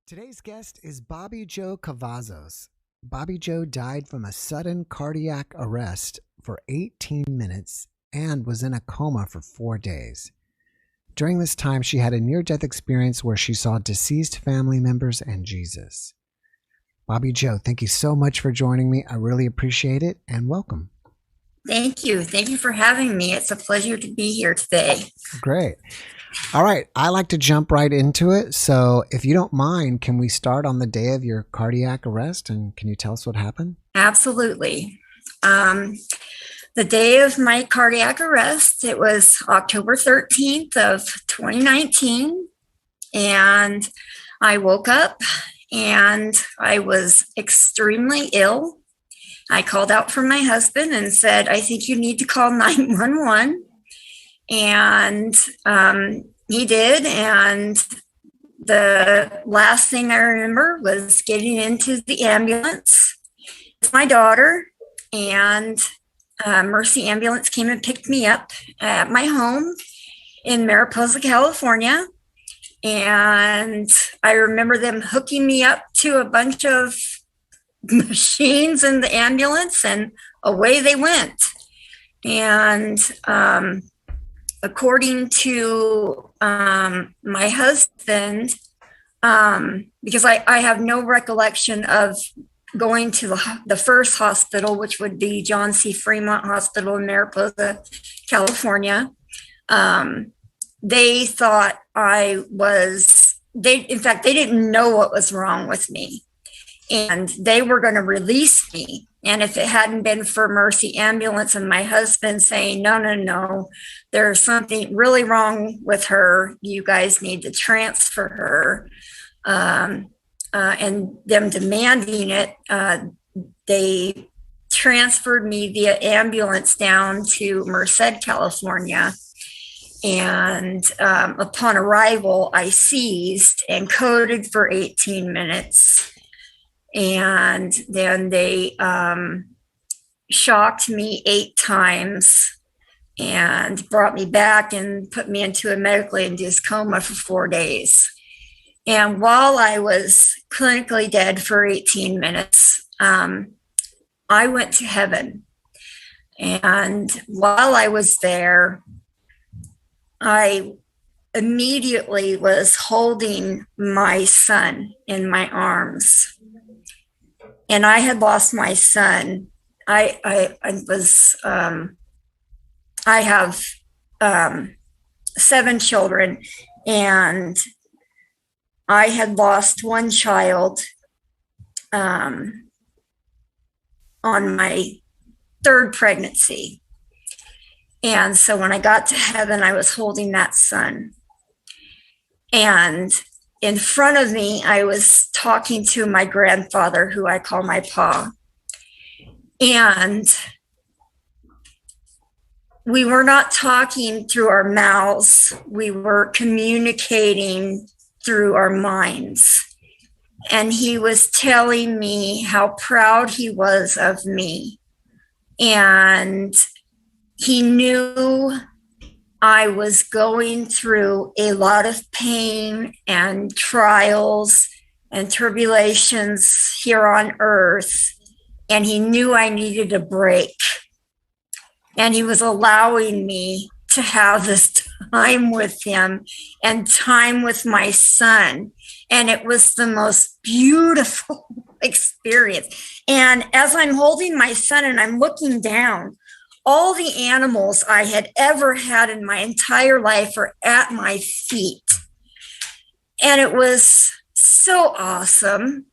Today's guest is Bobbie Jo Cavazos. Bobbie Jo died from a sudden cardiac arrest for 18 minutes and was in a coma for 4 days. During this time, she had a near-death experience where she saw deceased family members and Jesus. Bobbie Jo, thank you so much for joining me. I really appreciate it, and welcome. Thank you. Thank you for having me. It's a pleasure to be here today. Great. All right. I like to jump right into it. So if you don't mind, can we start on the day of your cardiac arrest? And can you tell us what happened? Absolutely. The day of my cardiac arrest, it was October 13th of 2019. And I woke up and I was extremely ill. I called out for my husband and said, I think you need to call 911. And he did. And the last thing I remember was getting into the ambulance with my daughter. And Mercy Ambulance came and picked me up at my home in Mariposa, California. And I remember them hooking me up to a bunch of machines in the ambulance, and away they went. And according to my husband, because I have no recollection of going to the first hospital, which would be John C. Fremont Hospital in Mariposa, California. They thought in fact, they didn't know what was wrong with me. And they were going to release me. And if it hadn't been for Mercy Ambulance and my husband saying, no, there's something really wrong with her, you guys need to transfer her, and them demanding it, they transferred me via ambulance down to Merced, California. And upon arrival, I seized and coded for 18 minutes. And then they shocked me 8 times and brought me back and put me into a medically induced coma for 4 days. And while I was clinically dead for 18 minutes, I went to heaven. And while I was there, I immediately was holding my son in my arms. And I had lost my son. I have 7 children, and I had lost one child on my 3rd pregnancy. And so when I got to heaven, I was holding that son. And in front of me, I was talking to my grandfather, who I call my pa. And we were not talking through our mouths. We were communicating through our minds. And he was telling me how proud he was of me. And he knew I was going through a lot of pain and trials and tribulations here on earth. And he knew I needed a break. And he was allowing me to have this time with him and time with my son. And it was the most beautiful experience. And as I'm holding my son and I'm looking down, all the animals I had ever had in my entire life are at my feet. And it was so awesome.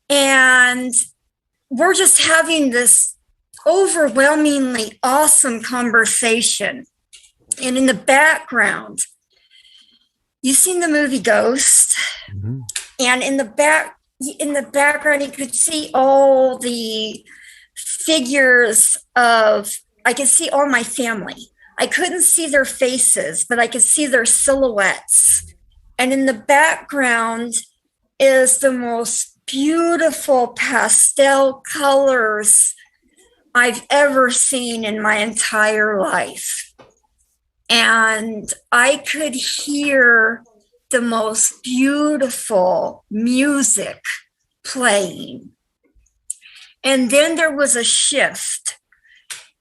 And we're just having this overwhelmingly awesome conversation. And in the background, you've seen the movie Ghost. Mm-hmm. And in the background, you could see all the figures I could see all my family. I couldn't see their faces, but I could see their silhouettes. And in the background is the most beautiful pastel colors I've ever seen in my entire life. And I could hear the most beautiful music playing. And then there was a shift,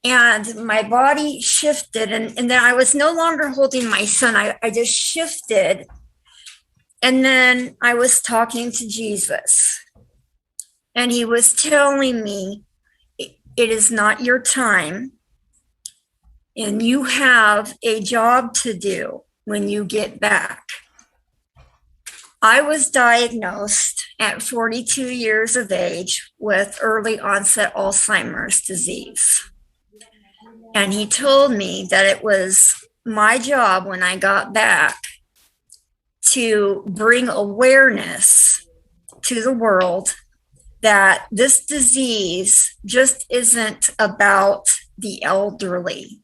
and my body shifted, and then I was no longer holding my son. I just shifted. And then I was talking to Jesus, and he was telling me, it is not your time, and you have a job to do when you get back. I was diagnosed at 42 years of age with early onset Alzheimer's disease. And he told me that it was my job when I got back to bring awareness to the world that this disease just isn't about the elderly,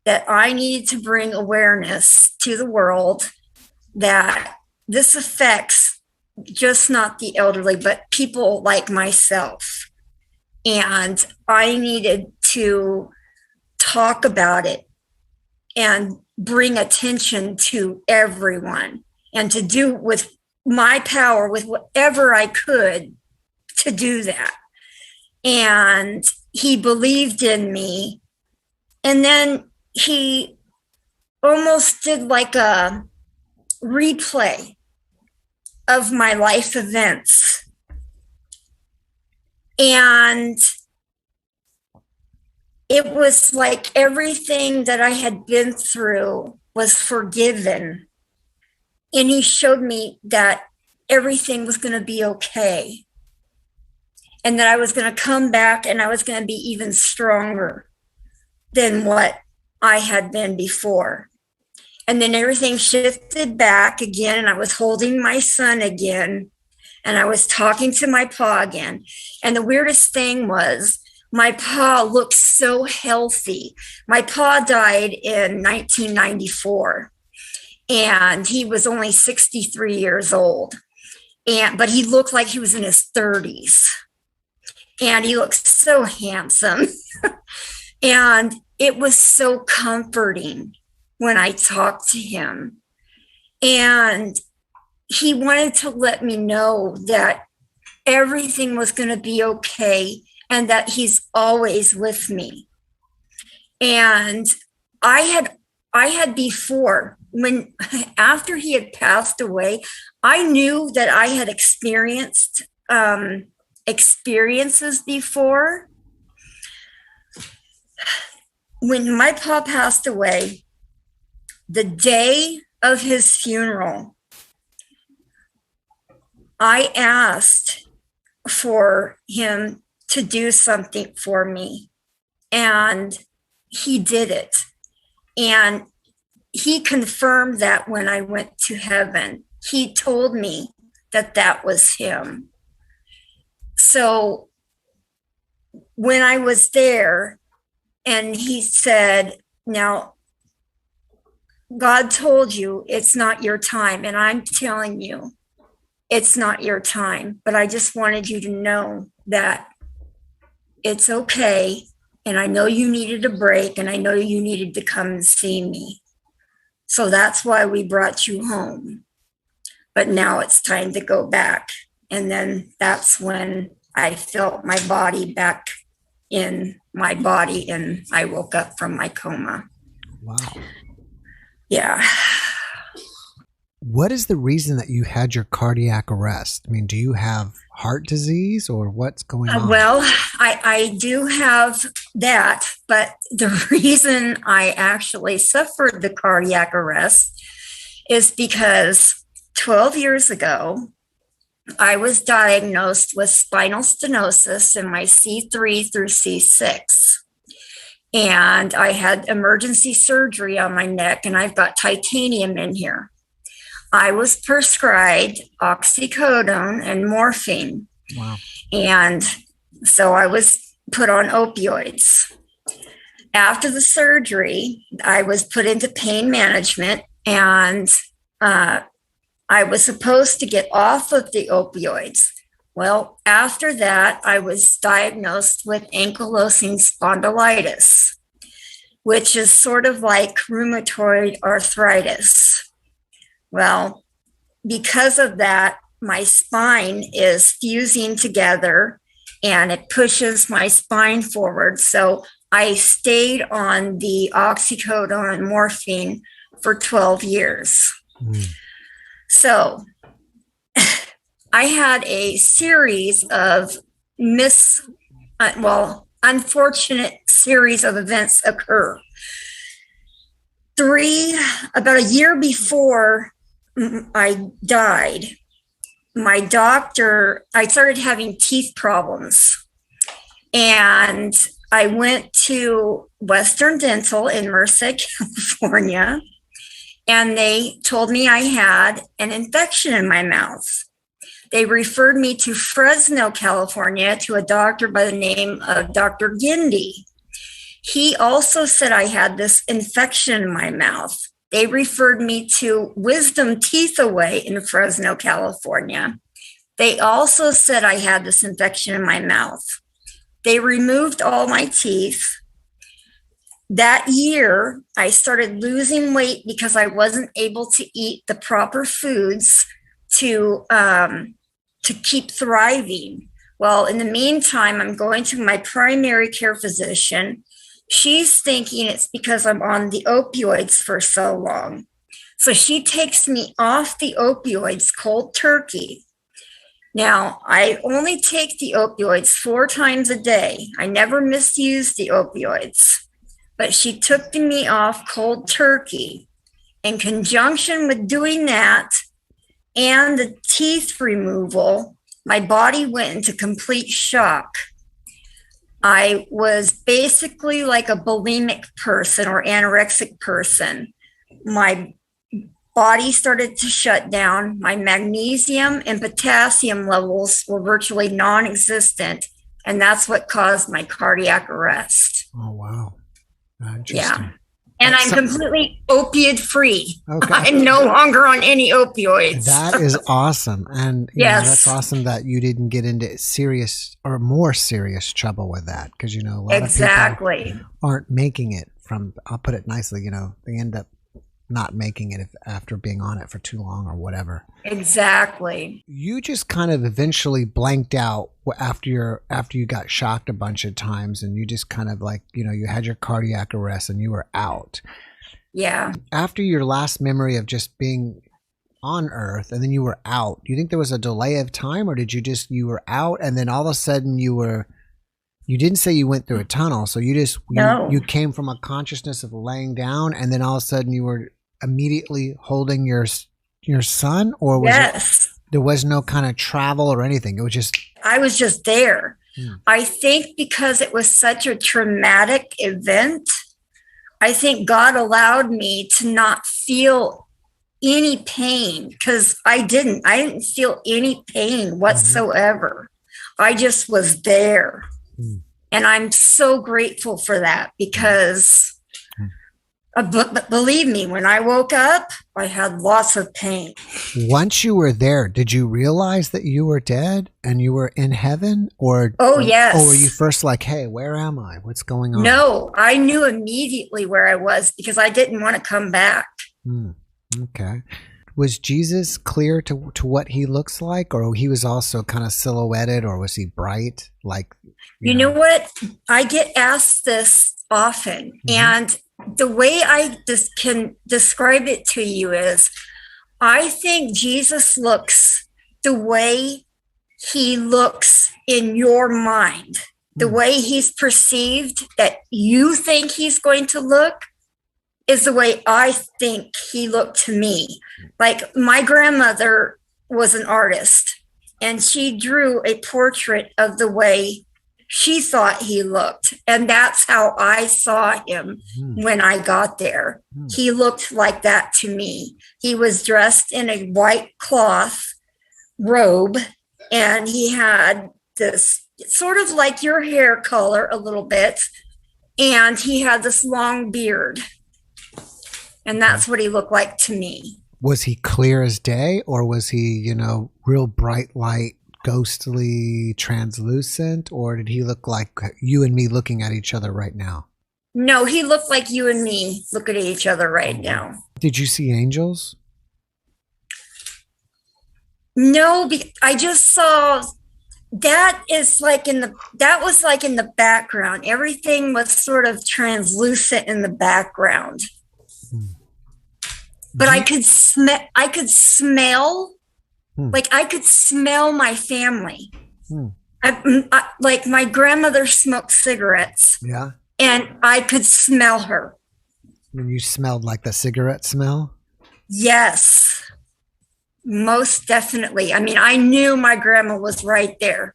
that I needed to bring awareness to the world that this affects just not the elderly, but people like myself. And I needed to talk about it and bring attention to everyone, and to do with my power, with whatever I could, to do that. And he believed in me. And then he almost did like a replay of my life events. And it was like everything that I had been through was forgiven. And he showed me that everything was going to be okay. And that I was going to come back, and I was going to be even stronger than what I had been before. And then everything shifted back again, and I was holding my son again, and I was talking to my pa again. And the weirdest thing was, my pa looked so healthy. My pa died in 1994, and he was only 63 years old. But he looked like he was in his 30s. And he looked so handsome. And it was so comforting when I talked to him. And he wanted to let me know that everything was going to be okay, and that he's always with me. And I had before, after he had passed away, I knew that I had experienced experiences before. When my pa passed away, the day of his funeral, I asked for him to do something for me, and he did it. And he confirmed that when I went to heaven. He told me that that was him. So when I was there, and he said, now, God told you it's not your time, and I'm telling you it's not your time, but I just wanted you to know that it's okay. And I know you needed a break, and I know you needed to come and see me. So that's why we brought you home. But now it's time to go back. And then that's when I felt my body back in my body, and I woke up from my coma. Wow. Yeah. What is the reason that you had your cardiac arrest? I mean, do you have heart disease, or what's going on? Well, I do have that, but the reason I actually suffered the cardiac arrest is because 12 years ago, I was diagnosed with spinal stenosis in my C3 through C6. And I had emergency surgery on my neck, and I've got titanium in here. I was prescribed oxycodone and morphine. Wow. And so I was put on opioids. After the surgery, I was put into pain management, and I was supposed to get off of the opioids. Well, after that, I was diagnosed with ankylosing spondylitis, which is sort of like rheumatoid arthritis. Well, because of that, my spine is fusing together and it pushes my spine forward. So I stayed on the oxycodone and morphine for 12 years. So I had a series of unfortunate series of events occur. About a year before I died, I started having teeth problems. And I went to Western Dental in Merced, California, and they told me I had an infection in my mouth. They referred me to Fresno, California, to a doctor by the name of Dr. Gindi. He also said I had this infection in my mouth. They referred me to Wisdom Teeth Away in Fresno, California. They also said I had this infection in my mouth. They removed all my teeth. That year, I started losing weight because I wasn't able to eat the proper foods to keep thriving. Well, in the meantime, I'm going to my primary care physician. She's thinking it's because I'm on the opioids for so long. So she takes me off the opioids cold turkey. Now, I only take the opioids 4 times a day. I never misuse the opioids, but she took me off cold turkey. In conjunction with doing that and the teeth removal, my body went into complete shock. I was basically like a bulimic person or anorexic person. My body started to shut down. My magnesium and potassium levels were virtually non-existent, and that's what caused my cardiac arrest. Oh, wow. Interesting. Yeah. And I'm completely opiate free. Okay. I'm no longer on any opioids. That is awesome. And yes, that's awesome that you didn't get into serious or more serious trouble with that. Because, a lot of people aren't making it from, I'll put it nicely, they end up not making it after being on it for too long or whatever. Exactly. You just kind of eventually blanked out after you got shocked a bunch of times, and you just kind of you had your cardiac arrest and you were out. Yeah. After your last memory of just being on Earth and then you were out, do you think there was a delay of time, or did you were out and then all of a sudden you didn't say you went through a tunnel, so you came from a consciousness of laying down and then all of a sudden you were immediately holding your son, or was there was no kind of travel or anything? It was just I was just there. I think because it was such a traumatic event, I think God allowed me to not feel any pain, because I didn't feel any pain whatsoever. I just was there. And I'm so grateful for that, because but believe me, when I woke up, I had lots of pain. Once you were there, did you realize that you were dead and you were in heaven? Yes. Or were you first like, hey, where am I? What's going on? No, I knew immediately where I was, because I didn't want to come back. Okay. Was Jesus clear to what he looks like, or he was also kind of silhouetted, or was he bright? You know what? I get asked this often, and the way I just can describe it to you is, I think Jesus looks the way he looks in your mind, the way he's perceived that you think he's going to look is the way I think he looked to me. Like, my grandmother was an artist, and she drew a portrait of the way she thought he looked. And that's how I saw him when I got there. He looked like that to me. He was dressed in a white cloth robe, and he had this sort of like your hair color a little bit, and he had this long beard. And that's what he looked like to me. Was he clear as day, or was he, real bright light, ghostly, translucent, or did he look like you and me looking at each other right now? No, he looked like you and me looking at each other right now. Did you see angels? No, I just saw that was like in the background. Everything was sort of translucent in the background. But I could smell like I could smell my family. Like my grandmother smoked cigarettes. Yeah. And I could smell her. And you smelled like the cigarette smell? Yes. Most definitely. I mean, I knew my grandma was right there.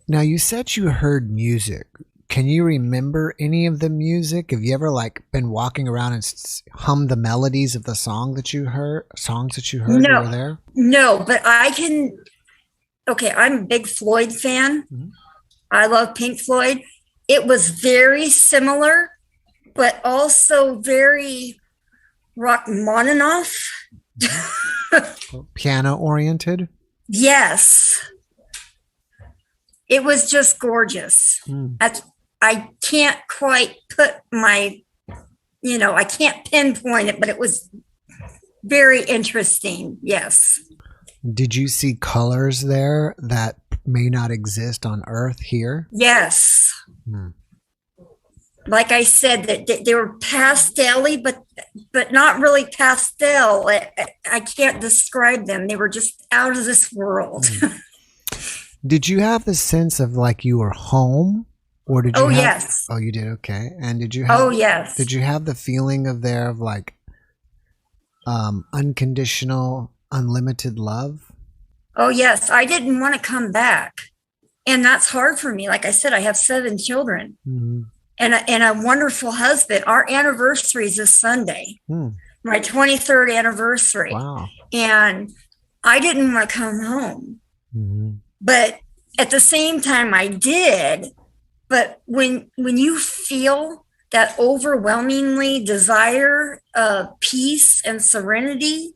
Now, you said you heard music. Can you remember any of the music? Have you ever like been walking around and hummed the melodies of the songs that you heard when you were there? No, but I can. Okay, I'm a big Floyd fan. Mm-hmm. I love Pink Floyd. It was very similar, but also very Rachmaninoff. Piano oriented? Yes. It was just gorgeous. I can't quite put I can't pinpoint it, but it was very interesting. Yes. Did you see colors there that may not exist on Earth here? Yes. Like I said, that they were pastel-y, but not really pastel. I can't describe them. They were just out of this world. Did you have the sense of like you were home, or did you? Yes. Oh, you did. Okay. And did you have? Oh, yes. Did you have the feeling of like unconditional, unlimited love? Oh, yes. I didn't want to come back, and that's hard for me. Like I said, I have 7 children, and a wonderful husband. Our anniversary is this Sunday, my 23rd anniversary. Wow. And I didn't want to come home. But at the same time, I did. But when you feel that overwhelmingly desire of peace and serenity,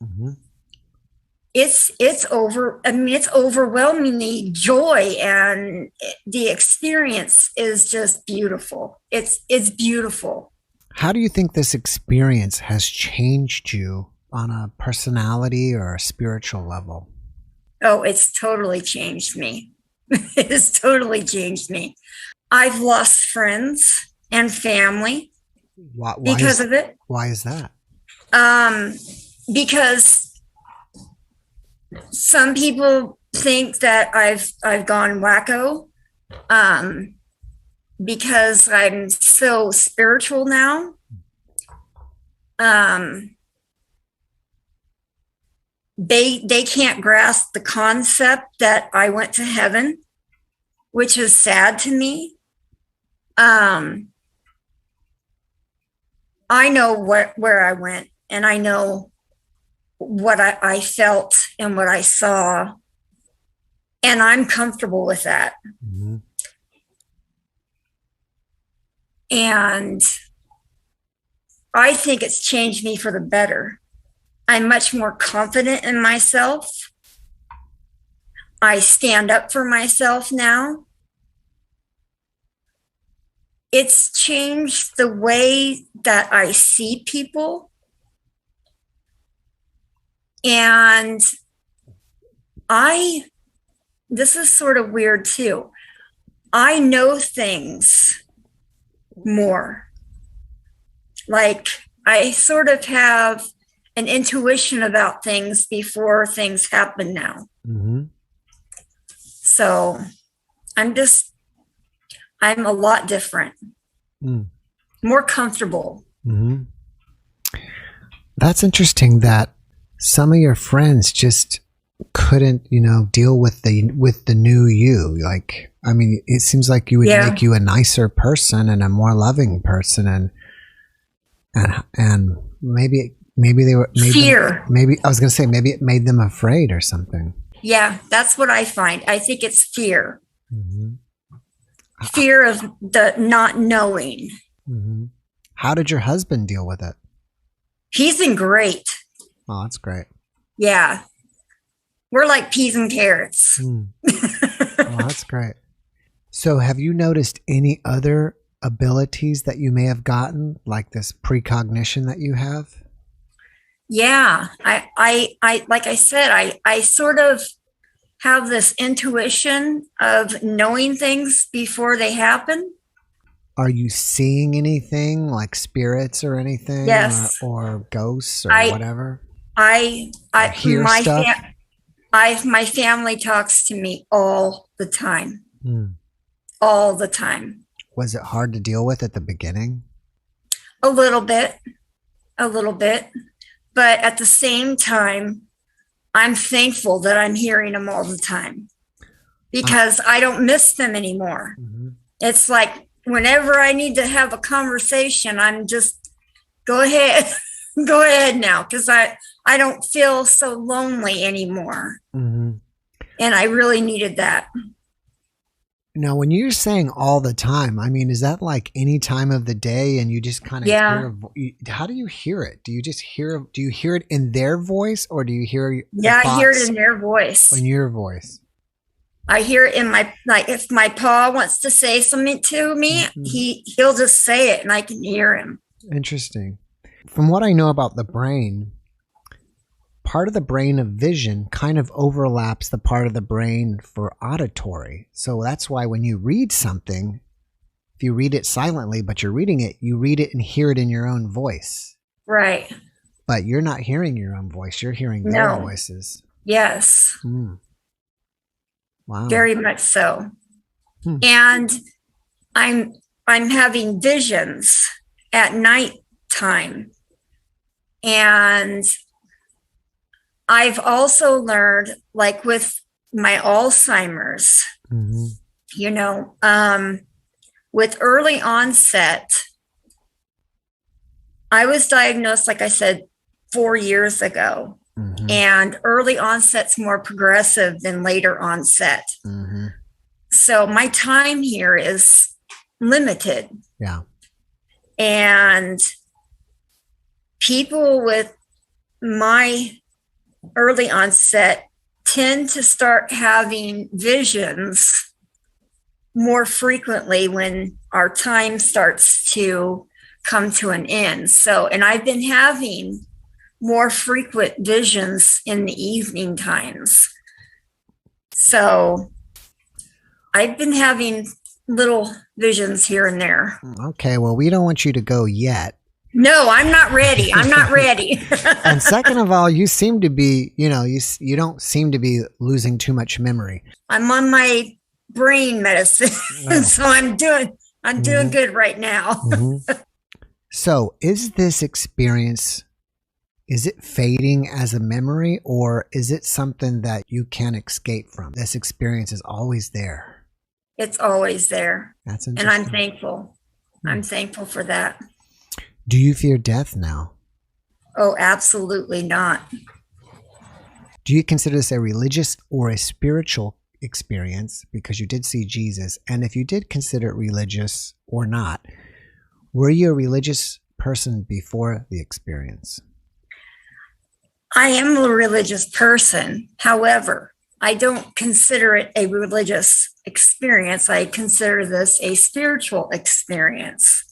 it's overwhelmingly joy, and the experience is just beautiful. It's beautiful. How do you think this experience has changed you on a personality or a spiritual level? Oh, it's totally changed me. It's totally changed me. I've lost friends and family because of it. Why is that? Because some people think that I've gone wacko, because I'm so spiritual now. They can't grasp the concept that I went to heaven, which is sad to me. I know where I went, and I know what I felt and what I saw, and I'm comfortable with that. And I think it's changed me for the better. I'm much more confident in myself. I stand up for myself now. It's changed the way that I see people. And this is sort of weird too. I know things more. Like I sort of have an intuition about things before things happen now. So I'm a lot different, more comfortable. That's interesting that some of your friends just couldn't, deal with the new you. Like, I mean, it seems like you would make you a nicer person and a more loving person, and maybe they were fear. Maybe I was going to say maybe it made them afraid or something. Yeah, that's what I find. I think it's fear. Fear of the not knowing. How did your husband deal with it? He's been great. Oh, that's great. Yeah. We're like peas and carrots. Oh, that's great. So have you noticed any other abilities that you may have gotten, like this precognition that you have? Yeah. I like I said, I sort of have this intuition of knowing things before they happen. Are you seeing anything like spirits or anything, Yes. or ghosts or I, whatever? Or I, hear stuff? my family talks to me all the time, Hmm. all the time. Was it hard to deal with at the beginning? A little bit, a little bit. But at the same time, I'm thankful that I'm hearing them all the time because I don't miss them anymore. Mm-hmm. It's like whenever I need to have a conversation, I'm just go ahead, go ahead now because I don't feel so lonely anymore. Mm-hmm. And I really needed that. Now, when you're saying all the time, I mean, is that like any time of the day and you just kind of Yeah. how do you hear it? Do you just do you hear it in their voice or do you hear Yeah, I hear it in their voice. in your voice? I hear it in my, like, if my pa wants to say something to me, he'll just say it and I can hear him. Interesting. From what I know about the brain, part of the brain of vision kind of overlaps the part of the brain for auditory. So that's why when you read something, if you read it silently, but you're reading it, you read it and hear it in your own voice. Right. But you're not hearing your own voice. You're hearing their voices. Yes. Wow. Very much so. And I'm having visions at night time. And I've also learned, like with my Alzheimer's, you know, with early onset, I was diagnosed, like I said, 4 years ago. And early onset's more progressive than later onset. So my time here is limited. Yeah. And people with my early onset tend to start having visions more frequently when our time starts to come to an end. So, and I've been having more frequent visions in the evening times. So I've been having little visions here and there. Okay, well, we don't want you to go yet. No, I'm not ready. I'm not ready. And second of all, you seem to be, you don't seem to be losing too much memory. I'm on my brain medicine, so I'm doing good right now. So, is this experience, is it fading as a memory, or is it something that you can't escape from? This experience is always there. It's always there. That's interesting. And I'm thankful. I'm thankful for that. Do you fear death now? Oh, absolutely not. Do you consider this a religious or a spiritual experience? Because you did see Jesus. And if you did consider it religious or not, were you a religious person before the experience? I am a religious person. However, I don't consider it a religious experience. I consider this a spiritual experience.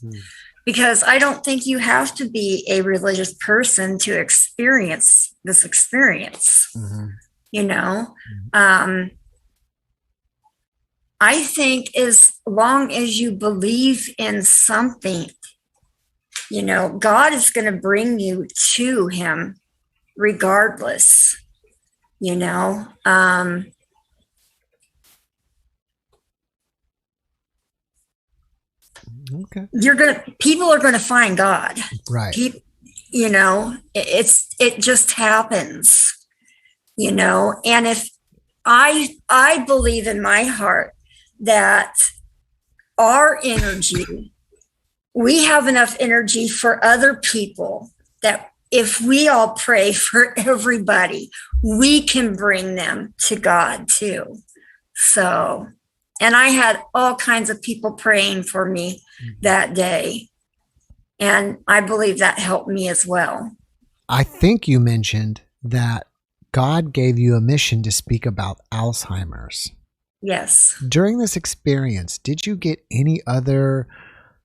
Because I don't think you have to be a religious person to experience this experience. You know, I think as long as you believe in something, you know, God is going to bring you to him regardless, you know. Okay. People are going to find God. Right. You know, it just happens, you know. And if I believe in my heart that our energy, we have enough energy for other people that if we all pray for everybody, we can bring them to God too. So, and I had all kinds of people praying for me that day. And I believe that helped me as well. I think you mentioned that God gave you a mission to speak about Alzheimer's. Yes. During this experience, did you get any other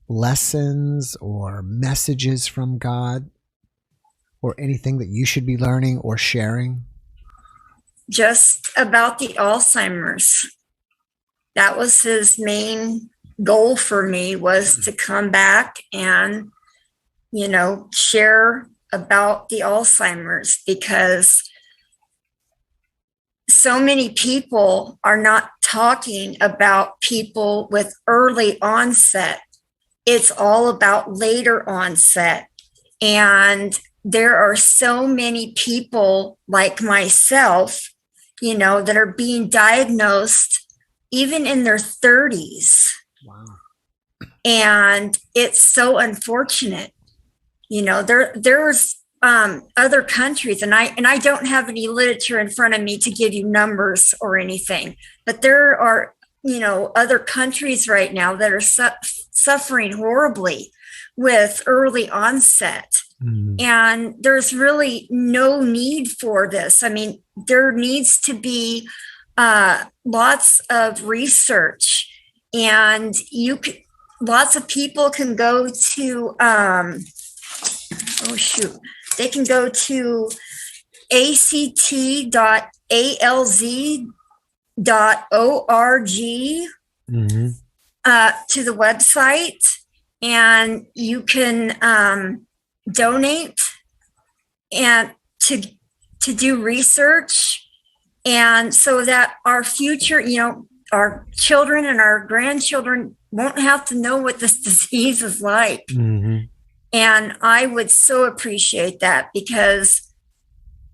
lessons or messages from God? or anything that you should be learning or sharing? Just about the Alzheimer's. That was his main goal for me, was to come back and, share about the Alzheimer's, because so many people are not talking about people with early onset. It's all about later onset. And there are so many people like myself, that are being diagnosed even in their 30s. Wow. And it's so unfortunate. There's other countries, and I don't have any literature in front of me to give you numbers or anything, but there are, other countries right now that are suffering horribly with early onset. Mm-hmm. And there's really no need for this. I mean, there needs to be lots of research, and lots of people can go to, they can go to act.alz.org, mm-hmm. To the website, and you can donate and to do research, and so that our future, our children and our grandchildren won't have to know what this disease is like. Mm-hmm. And I would so appreciate that, because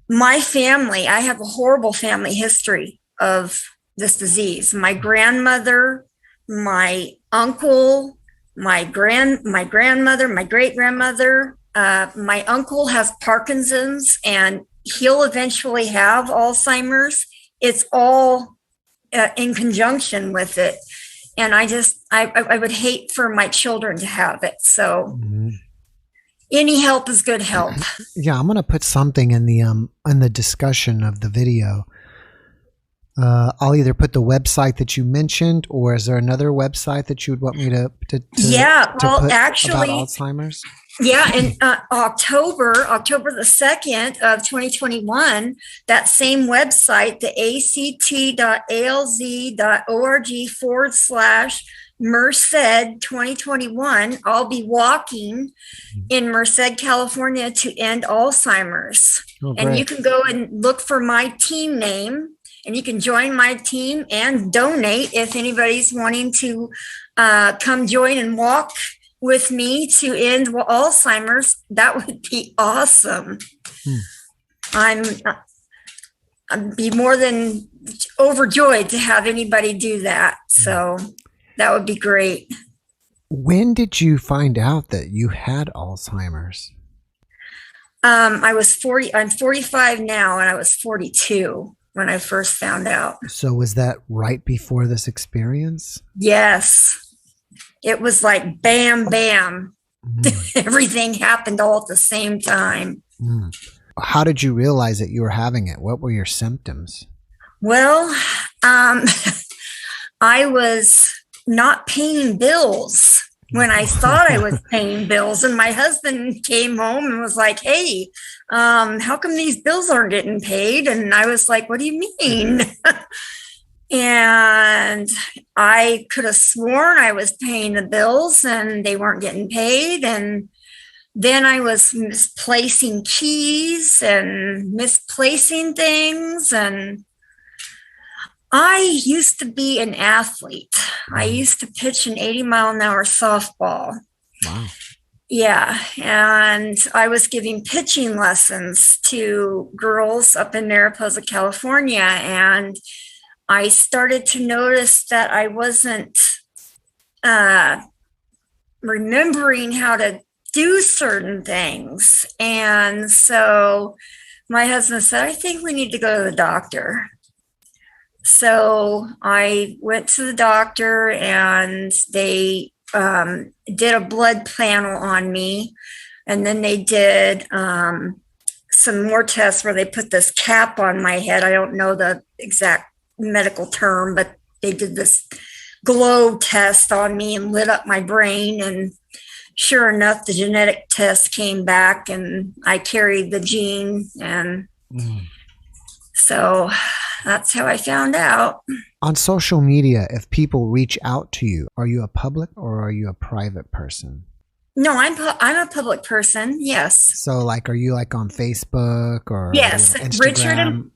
my family, I have a horrible family history of this disease. My grandmother, my uncle, my grandmother, my great-grandmother, my uncle has Parkinson's, and he'll eventually have Alzheimer's. It's all in conjunction with it. And I would hate for my children to have it. So mm-hmm. Any help is good help. Yeah, I'm going to put something in the discussion of the video. I'll either put the website that you mentioned, or is there another website that you would want me to yeah, well, put actually, about Alzheimer's? Yeah, in October the 2nd of 2021, that same website, the act.alz.org/Merced 2021, I'll be walking in Merced, California to end Alzheimer's. Oh, and you can go and look for my team name, and you can join my team and donate if anybody's wanting to come join and walk with me to end Alzheimer's. That would be awesome. I'd be more than overjoyed to have anybody do that. So that would be great. When did you find out that you had Alzheimer's? I was 40. I'm 45 now, and I was 42 when I first found out. So was that right before this experience? Yes. It was like bam, bam. Everything happened all at the same time. How did you realize that you were having it? What were your symptoms? Well, I was not paying bills when I thought I was paying bills. And my husband came home and was like, hey, how come these bills aren't getting paid? And I was like, what do you mean? And I could have sworn I was paying the bills and they weren't getting paid. And then I was misplacing keys and misplacing things. And I used to be an athlete. I used to pitch an 80-mile-an-hour softball. Wow. Yeah. And I was giving pitching lessons to girls up in Mariposa, California. And I started to notice that I wasn't remembering how to do certain things. And so my husband said, I think we need to go to the doctor. So I went to the doctor, and they did a blood panel on me. And then they did some more tests where they put this cap on my head. I don't know the exact medical term, but they did this glow test on me and lit up my brain. And sure enough, the genetic test came back and I carried the gene. And so that's how I found out. On social media, if people reach out to you, are you a public or are you a private person? No, I'm a public person. Yes. So, like, are you like on Facebook or Yes, Instagram?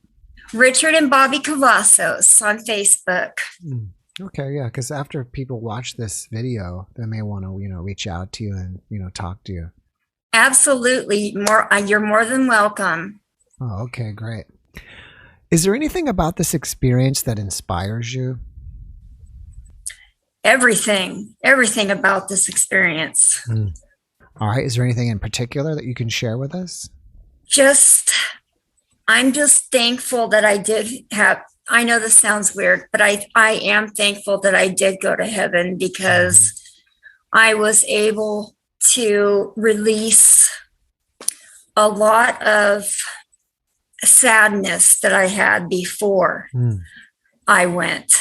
Richard and Bobbie Cavazos on Facebook. Okay, yeah, because after people watch this video, they may want to, reach out to you and, talk to you. Absolutely. You're more than welcome. Oh, okay, great. Is there anything about this experience that inspires you? Everything about this experience. All right. Is there anything in particular that you can share with us? I'm just thankful that I know this sounds weird, but I am thankful that I did go to heaven because I was able to release a lot of sadness that I had before I went.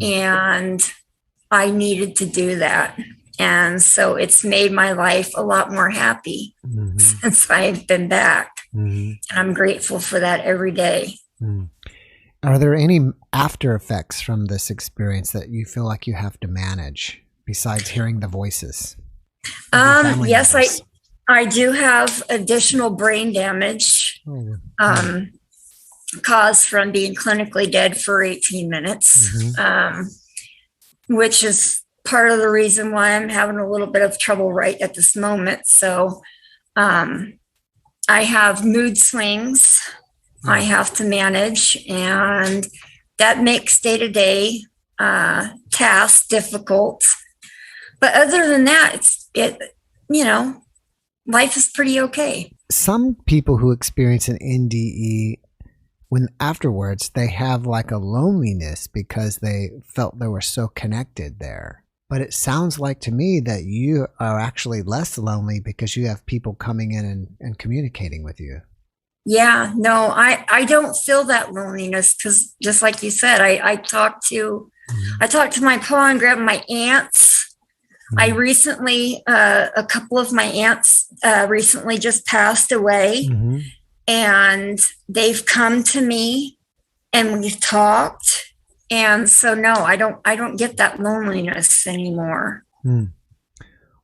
And I needed to do that. And so it's made my life a lot more happy since I've been back. And I'm grateful for that every day. Are there any after effects from this experience that you feel like you have to manage besides hearing the voices? Yes, I do have additional brain damage caused from being clinically dead for 18 minutes, which is part of the reason why I'm having a little bit of trouble right at this moment. So I have mood swings I have to manage, and that makes day-to-day tasks difficult. But other than that, life is pretty okay. Some people who experience an NDE, when afterwards they have like a loneliness because they felt they were so connected there. But it sounds like to me that you are actually less lonely because you have people coming in and communicating with you. Yeah, no, I don't feel that loneliness because just like you said, I talked to my pa and grandma, my aunts. I recently, a couple of my aunts recently just passed away, and they've come to me and we've talked. And so, no, I don't get that loneliness anymore.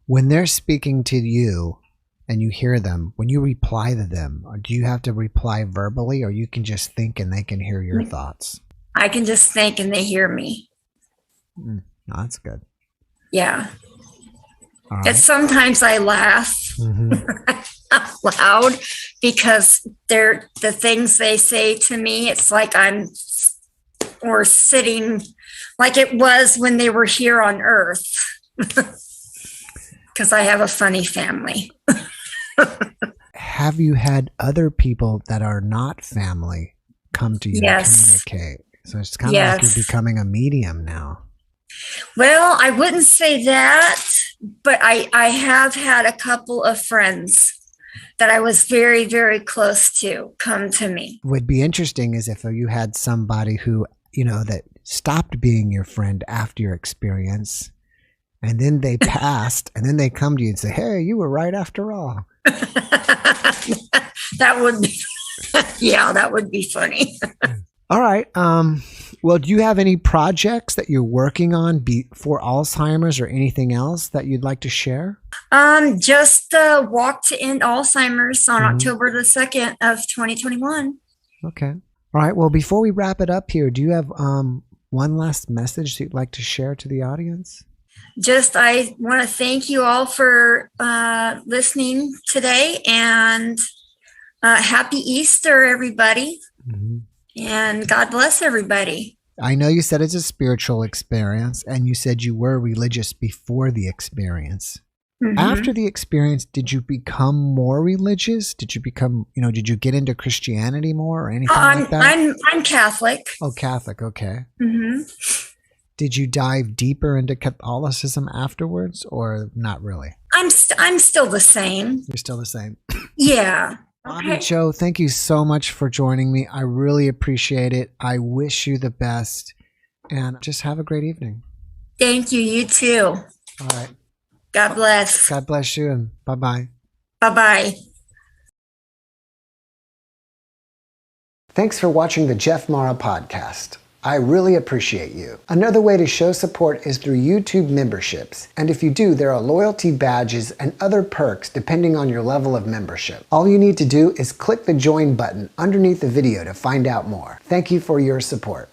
When they're speaking to you and you hear them, when you reply to them, or do you have to reply verbally, or you can just think and they can hear your thoughts? I can just think and they hear me. No, that's good. Yeah. Right. And sometimes I laugh out loud because the things they say to me, it's like we're sitting like it was when they were here on Earth. Because I have a funny family. Have you had other people that are not family come to you and communicate? So it's kind of like you're becoming a medium now. Well, I wouldn't say that, but I have had a couple of friends that I was very, very close to come to me. Would be interesting is if you had somebody who, that stopped being your friend after your experience, and then they passed, and then they come to you and say, hey, you were right after all. That would be, that would be funny. All right. Well, do you have any projects that you're working on for Alzheimer's or anything else that you'd like to share? Just Walk to End Alzheimer's on October the 2nd of 2021. Okay. All right. Well, before we wrap it up here, do you have one last message that you'd like to share to the audience? I want to thank you all for listening today, and happy Easter, everybody. And God bless everybody. I know you said it's a spiritual experience, and you said you were religious before the experience. After the experience, did you become more religious? Did you become, did you get into Christianity more or anything like that? I'm Catholic. Oh, Catholic. Okay. Did you dive deeper into Catholicism afterwards, or not really? I'm still the same. You're still the same. Yeah. Bobbie Jo, thank you so much for joining me. I really appreciate it. I wish you the best, and just have a great evening. Thank you. You too. All right. God bless. God bless you, and bye-bye. Bye-bye. Thanks for watching the Jeff Mara podcast. I really appreciate you. Another way to show support is through YouTube memberships. And if you do, there are loyalty badges and other perks depending on your level of membership. All you need to do is click the join button underneath the video to find out more. Thank you for your support.